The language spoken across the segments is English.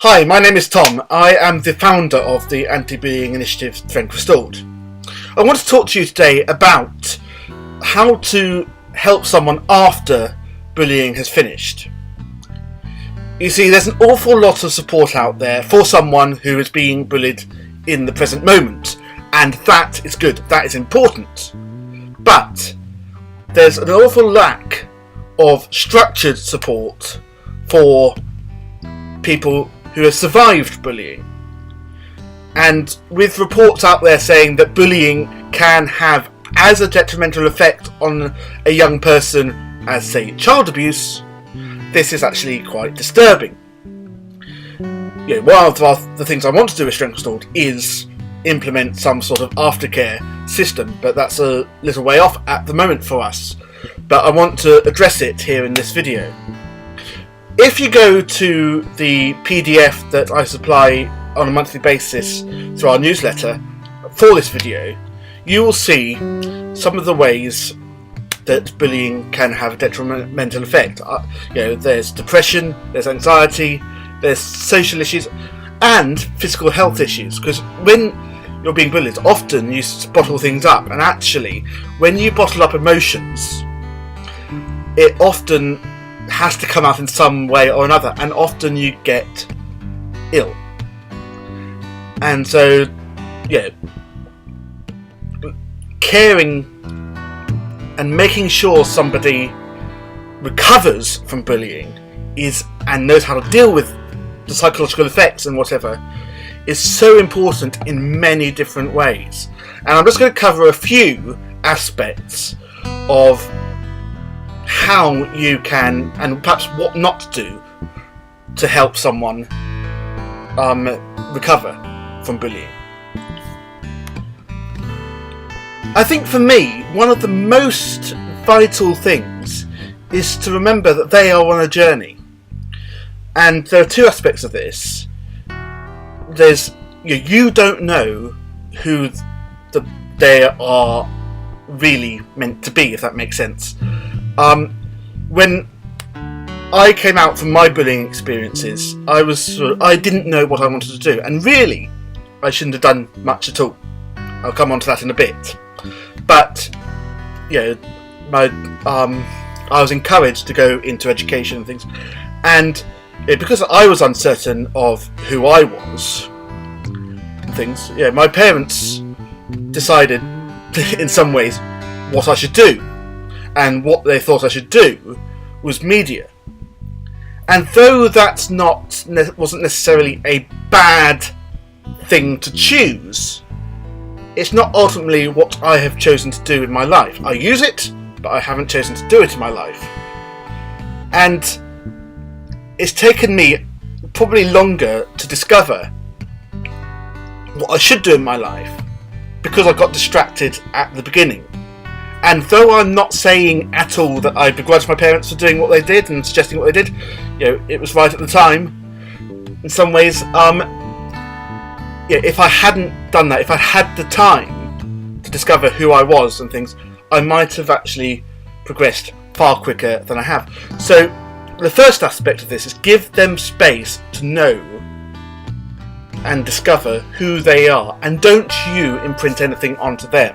Hi, my name is Tom. I am the founder of the anti-bullying initiative Strength Restored. I want to talk to you today about how to help someone after bullying has finished. You see, there's an awful lot of support out there for someone who is being bullied in the present moment, and that is good, that is important. But there's an awful lack of structured support for people who have survived bullying. And with reports out there saying that bullying can have as a detrimental effect on a young person as, say, child abuse, this is actually quite disturbing. One of the things I want to do with Strength Restored is implement some sort of aftercare system, but that's a little way off at the moment for us. But I want to address it here in this video. If you go to the PDF that I supply on a monthly basis through our newsletter for this video, you will see some of the ways that bullying can have a detrimental effect. There's depression, there's anxiety, there's social issues, and physical health issues. Because when you're being bullied, often you bottle things up, and actually, when you bottle up emotions, it often has to come out in some way or another, and often you get ill. And so, caring and making sure somebody recovers from bullying and knows how to deal with the psychological effects and whatever is so important in many different ways. And I'm just going to cover a few aspects of how you can, and perhaps what not to do, to help someone recover from bullying. I think for me, one of the most vital things is to remember that they are on a journey. And there are two aspects of this. There's, you don't know who they are really meant to be, if that makes sense. When I came out from my bullying experiences, I didn't know what I wanted to do, and really, I shouldn't have done much at all. I'll come on to that in a bit. But I was encouraged to go into education and things, and because I was uncertain of who I was, my parents decided, in some ways, what I should do. And what they thought I should do was media. And though that's wasn't necessarily a bad thing to choose, it's not ultimately what I have chosen to do in my life. I use it, but I haven't chosen to do it in my life. And it's taken me probably longer to discover what I should do in my life, because I got distracted at the beginning. And though I'm not saying at all that I begrudge my parents for doing what they did and suggesting what they did, it was right at the time. In some ways, if I hadn't done that, if I had the time to discover who I was and things, I might have actually progressed far quicker than I have. So the first aspect of this is give them space to know and discover who they are, and don't you imprint anything onto them.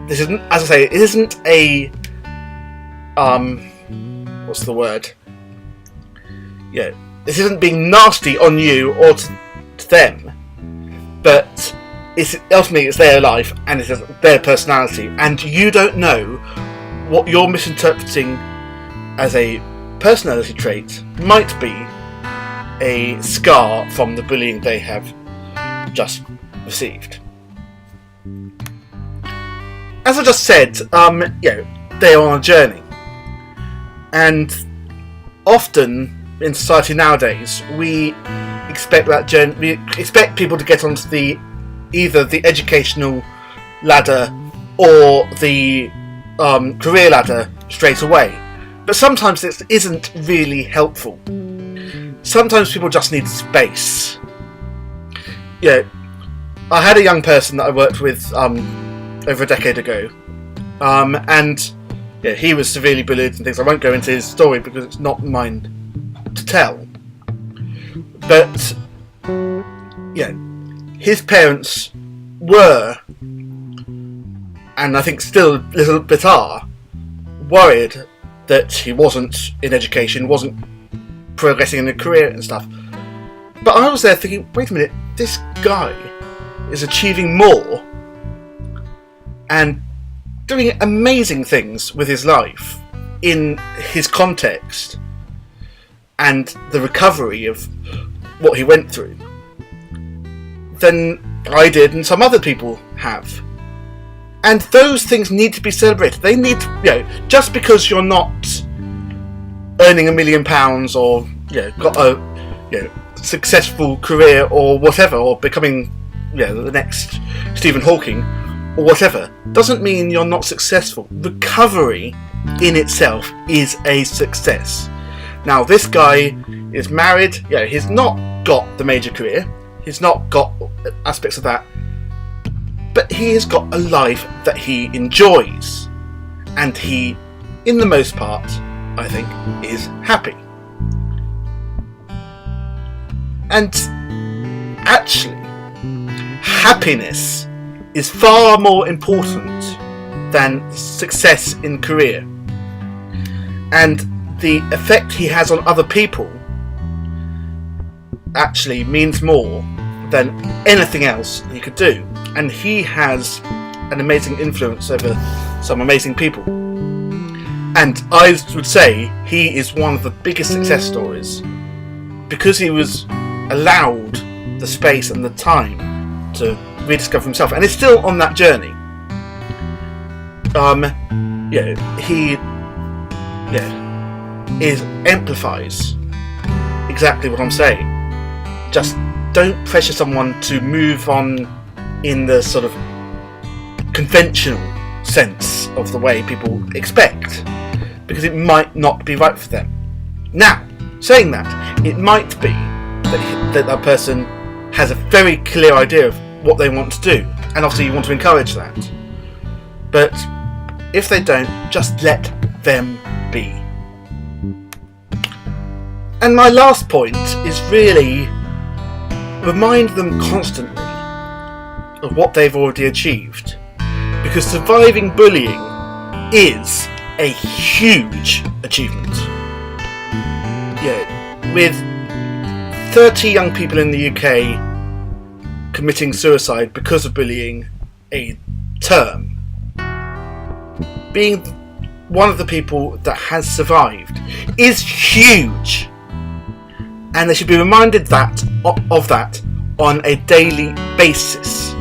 This isn't, as I say, it isn't a, what's the word? This isn't being nasty on you or to them, but ultimately it's their life and it's their personality, and you don't know what you're misinterpreting as a personality trait might be a scar from the bullying they have just received. As I just said, they are on a journey, and often in society nowadays we expect that journey. We expect people to get onto either the educational ladder or the career ladder straight away, but sometimes this isn't really helpful. Sometimes people just need space. I had a young person that I worked with over a decade ago, and he was severely bullied and things. I won't go into his story because it's not mine to tell. But his parents were, and I think still a little bit are, worried that he wasn't in education, wasn't progressing in a career and stuff. But I was there thinking, wait a minute, this guy is achieving more and doing amazing things with his life in his context and the recovery of what he went through than I did and some other people have. And those things need to be celebrated. They need to, just because you're not earning £1 million or got a successful career or whatever, or becoming the next Stephen Hawking or whatever, doesn't mean you're not successful. Recovery in itself is a success. Now, this guy is married. He's not got the major career. He's not got aspects of that. But he has got a life that he enjoys. And he, in the most part, I think, is happy. And actually, happiness is far more important than success in career. And the effect he has on other people actually means more than anything else he could do. And he has an amazing influence over some amazing people. And I would say he is one of the biggest success stories because he was allowed the space and the time to rediscover himself, and is still on that journey. He amplifies exactly what I'm saying. Just don't pressure someone to move on in the sort of conventional sense of the way people expect, because it might not be right for them. Now, saying that, it might be that person has a very clear idea of what they want to do, and obviously you want to encourage that. But if they don't, just let them be. And my last point is really remind them constantly of what they've already achieved, because surviving bullying is a huge achievement. With 30 young people in the UK committing suicide because of bullying a term, being one of the people that has survived is huge, and they should be reminded of that on a daily basis.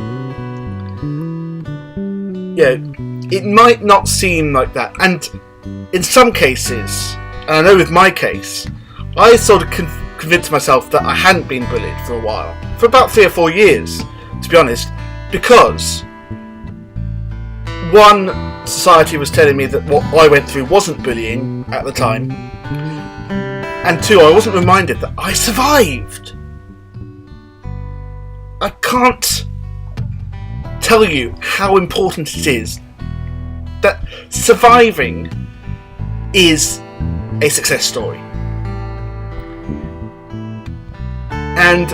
It might not seem like that, and in some cases, and I know with my case, I sort of convinced myself that I hadn't been bullied for a while, for about 3 or 4 years, to be honest, because one, society was telling me that what I went through wasn't bullying at the time, and two, I wasn't reminded that I survived. I can't tell you how important it is that surviving is a success story. And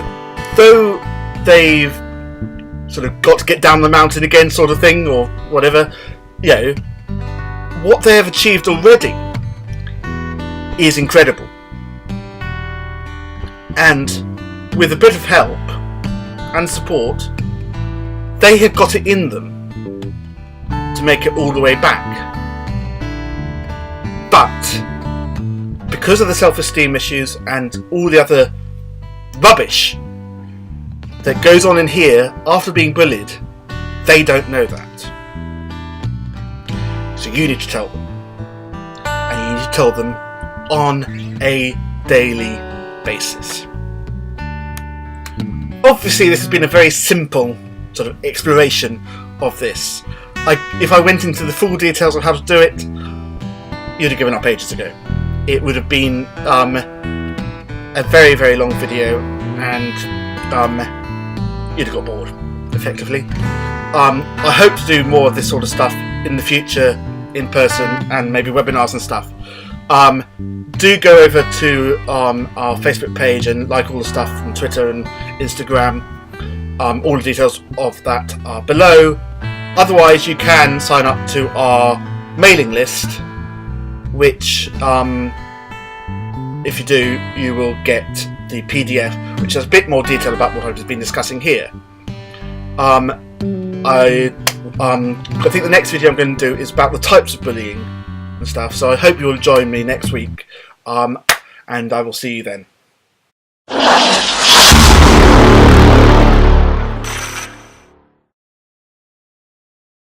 though they've sort of got to get down the mountain again sort of thing, or whatever, what they have achieved already is incredible. And with a bit of help and support, they have got it in them to make it all the way back. But because of the self-esteem issues and all the other rubbish that goes on in here after being bullied, they don't know that. So you need to tell them. And you need to tell them on a daily basis. Obviously, this has been a very simple sort of exploration of this. If I went into the full details of how to do it, you'd have given up ages ago. It would have been a very, very long video, and you'd have got bored, effectively. I hope to do more of this sort of stuff in the future, in person, and maybe webinars and stuff. Do go over to our Facebook page and like all the stuff from Twitter and Instagram. All the details of that are below. Otherwise, you can sign up to our mailing list, which, if you do, you will get the PDF, which has a bit more detail about what I've just been discussing here. I think the next video I'm going to do is about the types of bullying and stuff, so I hope you'll join me next week, and I will see you then.